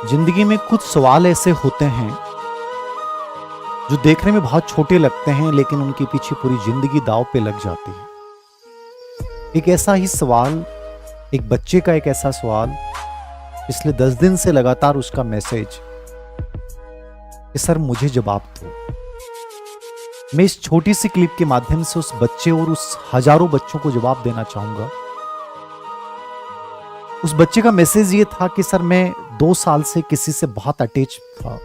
जिंदगी में कुछ सवाल ऐसे होते हैं जो देखने में बहुत छोटे लगते हैं, लेकिन उनके पीछे पूरी जिंदगी दांव पे लग जाती है। एक ऐसा ही सवाल, एक बच्चे का एक ऐसा सवाल, पिछले 10 दिन से लगातार उसका मैसेज कि सर मुझे जवाब दो। मैं इस छोटी सी क्लिप के माध्यम से उस बच्चे और उस हजारों बच्चों को जवाब देना चाहूंगा। उस बच्चे का मैसेज ये था कि सर मैं 2 साल से किसी से बहुत अटैच था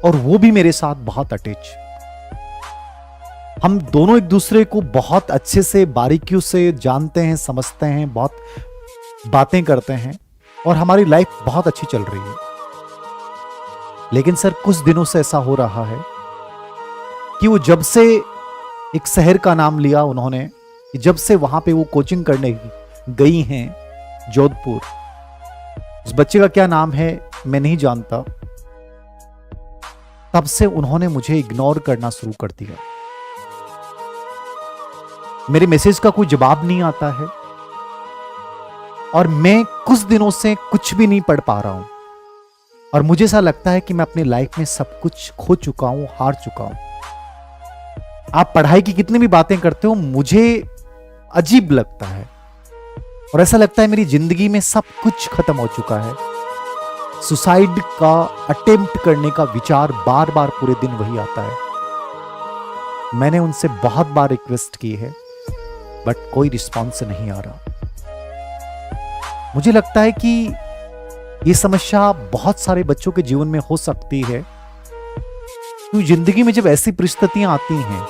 और वो भी मेरे साथ बहुत अटैच। हम दोनों एक दूसरे को बहुत अच्छे से बारीकियों से जानते हैं, समझते हैं, बहुत बातें करते हैं और हमारी लाइफ बहुत अच्छी चल रही है। लेकिन सर कुछ दिनों से ऐसा हो रहा है कि वो जब से एक शहर का नाम लिया उन्होंने, जब से वहां पे वो कोचिंग करने गई हैं जोधपुर, उस बच्चे का क्या नाम है मैं नहीं जानता, तब से उन्होंने मुझे इग्नोर करना शुरू कर दिया। मेरे मैसेज का कोई जवाब नहीं आता है और मैं कुछ दिनों से कुछ भी नहीं पढ़ पा रहा हूं और मुझे ऐसा लगता है कि मैं अपनी लाइफ में सब कुछ खो चुका हूं, हार चुका हूं। आप पढ़ाई की कितनी भी बातें करते हो, मुझे अजीब लगता है और ऐसा लगता है मेरी जिंदगी में सब कुछ खत्म हो चुका है। सुसाइड का अटेम्प्ट करने का विचार बार बार पूरे दिन वही आता है। मैंने उनसे बहुत बार रिक्वेस्ट की है बट कोई रिस्पॉन्स नहीं आ रहा। मुझे लगता है कि यह समस्या बहुत सारे बच्चों के जीवन में हो सकती है। तो जिंदगी में जब ऐसी परिस्थितियां आती हैं,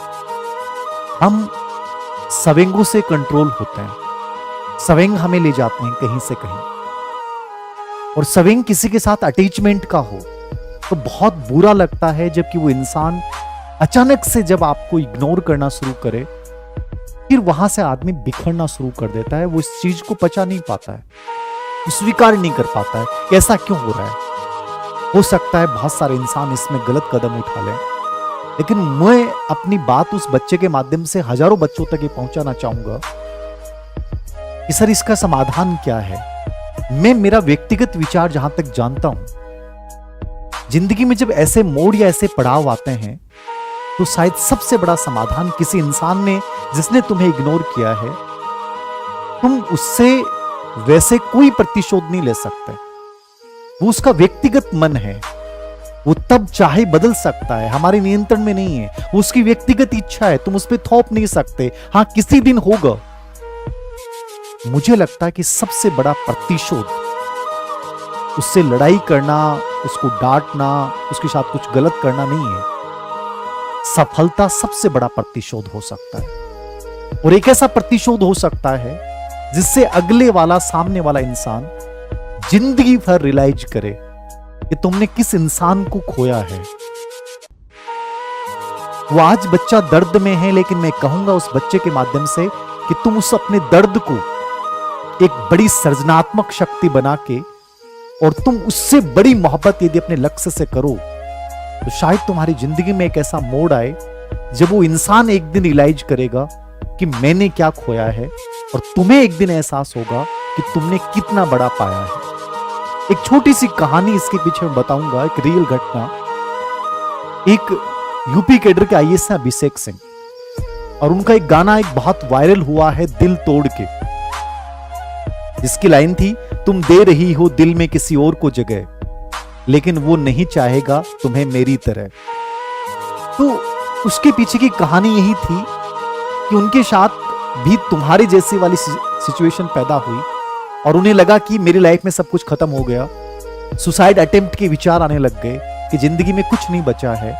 हम सवेंगों से कंट्रोल होते हैं। सवेंग हमें ले जाते हैं कहीं से कहीं, और सवेंग किसी के साथ अटैचमेंट का हो तो बहुत बुरा लगता है। जबकि वो इंसान अचानक से जब आपको इग्नोर करना शुरू करे, फिर वहां से आदमी बिखरना शुरू कर देता है। वो इस चीज को पचा नहीं पाता है, स्वीकार नहीं कर पाता है कि ऐसा क्यों हो रहा है। हो सकता है बहुत सारे इंसान इसमें गलत कदम उठा लें, लेकिन मैं अपनी बात उस बच्चे के माध्यम से हजारों बच्चों तक ये पहुंचाना चाहूंगा कि सर इसका समाधान क्या है। मैं मेरा व्यक्तिगत विचार जहां तक जानता हूं, जिंदगी में जब ऐसे मोड़ या ऐसे पड़ाव आते हैं तो शायद सबसे बड़ा समाधान किसी इंसान ने जिसने तुम्हें इग्नोर किया है, तुम उससे वैसे कोई प्रतिशोध नहीं ले सकते। वो उसका व्यक्तिगत मन है, वो तब चाहे बदल सकता है, हमारे नियंत्रण में नहीं है। वो उसकी व्यक्तिगत इच्छा है, तुम उस पर थोप नहीं सकते। हां, किसी दिन होगा। मुझे लगता है कि सबसे बड़ा प्रतिशोध उससे लड़ाई करना, उसको डांटना, उसके साथ कुछ गलत करना नहीं है। सफलता सबसे बड़ा प्रतिशोध हो सकता है, और एक ऐसा प्रतिशोध हो सकता है जिससे अगले वाला, सामने वाला इंसान जिंदगी भर रियलाइज करे कि तुमने किस इंसान को खोया है। वो आज बच्चा दर्द में है, लेकिन मैं कहूंगा उस बच्चे के माध्यम से कि तुम उस अपने दर्द को एक बड़ी सृजनात्मक शक्ति बना के, और तुम उससे बड़ी मोहब्बत यदि अपने लक्ष्य से करो, तो शायद तुम्हारी जिंदगी में एक ऐसा मोड़ आए जब वो इंसान एक दिन रियलाइज करेगा कि मैंने क्या खोया है, और तुम्हें एक दिन एहसास होगा कि तुमने कितना बड़ा पाया है। एक छोटी सी कहानी इसके पीछे मैं बताऊंगा, एक रियल घटना। एक यूपी कैडर के आईएएस हैं अभिषेक सिंह, और उनका एक गाना एक बहुत वायरल हुआ है, दिल तोड़ के, जिसकी लाइन थी, तुम दे रही हो दिल में किसी और को जगह, लेकिन वो नहीं चाहेगा तुम्हें मेरी तरह। तो उसके पीछे की कहानी यही थी कि उनके साथ भी तुम्हारे जैसी वाली सिचुएशन पैदा हुई और उन्हें लगा कि मेरी लाइफ में सब कुछ खत्म हो गया। सुसाइड अटेम्प्ट के विचार आने लग गए कि जिंदगी में कुछ नहीं बचा है।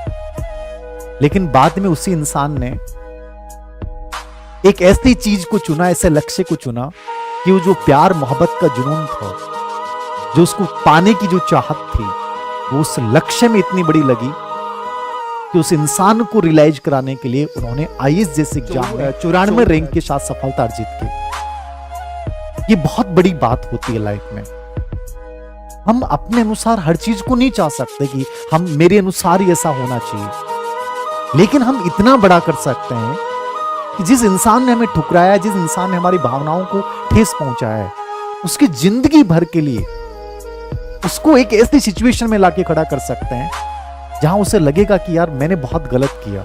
लेकिन बाद में उसी इंसान ने एक ऐसी चीज को चुना, ऐसे लक्ष्य को चुना कि वो जो प्यार मोहब्बत का जुनून था, जो उसको पाने की जो चाहत थी, वो उस लक्ष्य में इतनी बड़ी लगी कि उस इंसान को रियलाइज कराने के लिए उन्होंने आईएएस जैसे एग्जाम में 94 रैंक के साथ सफलता अर्जित की। ये बहुत बड़ी बात होती है लाइफ में। हम अपने अनुसार हर चीज को नहीं चाह सकते कि हम मेरे अनुसार ही ऐसा होना चाहिए, लेकिन हम इतना बड़ा कर सकते हैं कि जिस इंसान ने हमें ठुकराया, जिस इंसान ने हमारी भावनाओं को ठेस पहुंचाया है, उसकी जिंदगी भर के लिए उसको एक ऐसी सिचुएशन में लाके खड़ा कर सकते हैं जहां उसे लगेगा कि यार मैंने बहुत गलत किया,